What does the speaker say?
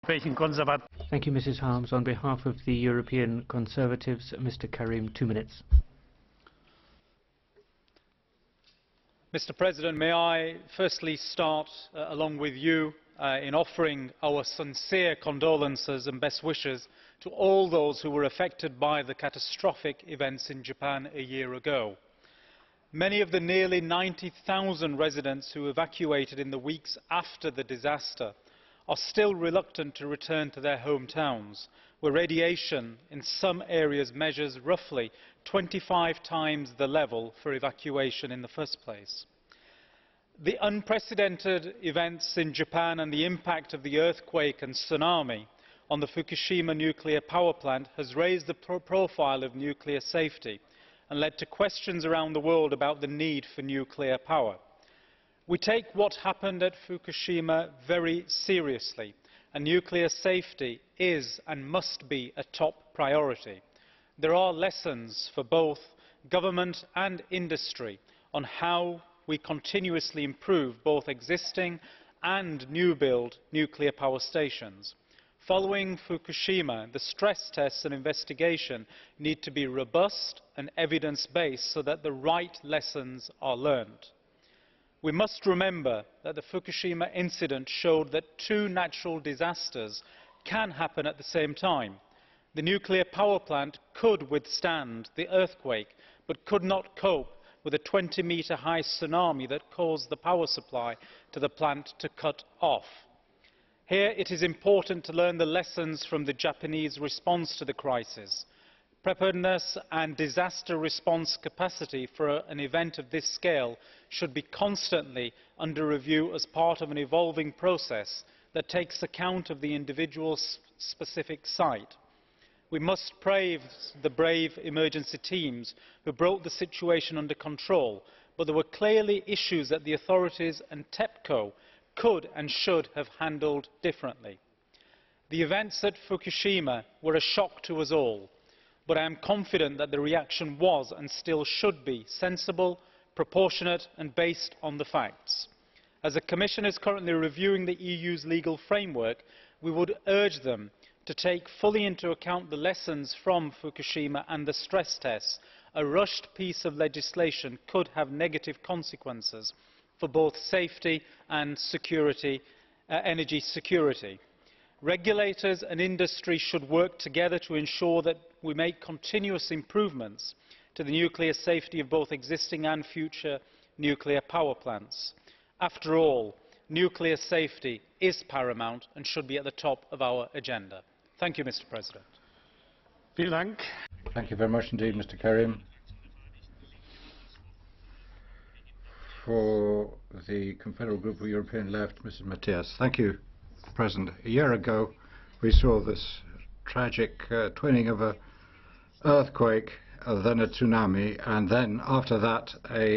Thank you, Mrs. Harms. On behalf of the European Conservatives, Mr. Karim, 2 minutes. Mr. President, may I firstly start, along with you, in offering our sincere condolences and best wishes to all those who were affected by the catastrophic events in Japan a year ago. Many of the nearly 90,000 residents who evacuated in the weeks after the disaster are still reluctant to return to their hometowns, where radiation in some areas measures roughly 25 times the level for evacuation in the first place. The unprecedented events in Japan and the impact of the earthquake and tsunami on the Fukushima nuclear power plant has raised the profile of nuclear safety and led to questions around the world about the need for nuclear power. We take what happened at Fukushima very seriously, and nuclear safety is and must be a top priority. There are lessons for both government and industry on how we continuously improve both existing and new-build nuclear power stations. Following Fukushima, the stress tests and investigation need to be robust and evidence-based so that the right lessons are learned. We must remember that the Fukushima incident showed that two natural disasters can happen at the same time. The nuclear power plant could withstand the earthquake, but could not cope with a 20-metre-high tsunami that caused the power supply to the plant to cut off. Here it is important to learn the lessons from the Japanese response to the crisis. Preparedness and disaster response capacity for an event of this scale should be constantly under review as part of an evolving process that takes account of the individual specific site. We must praise the brave emergency teams who brought the situation under control, but there were clearly issues that the authorities and TEPCO could and should have handled differently. The events at Fukushima were a shock to us all, but I am confident that the reaction was and still should be sensible, proportionate and based on the facts. As the Commission is currently reviewing the EU's legal framework, we would urge them to take fully into account the lessons from Fukushima and the stress tests. A rushed piece of legislation could have negative consequences for both safety and security, energy security. Regulators and industry should work together to ensure that we make continuous improvements to the nuclear safety of both existing and future nuclear power plants. After all, nuclear safety is paramount and should be at the top of our agenda. Thank you, Mr. President. Thank you very much indeed, Mr. Karim. For the Confederal Group of European Left, Mrs. Matias. Thank you, President. A year ago, we saw this tragic twinning of an earthquake, then a tsunami, and then after that a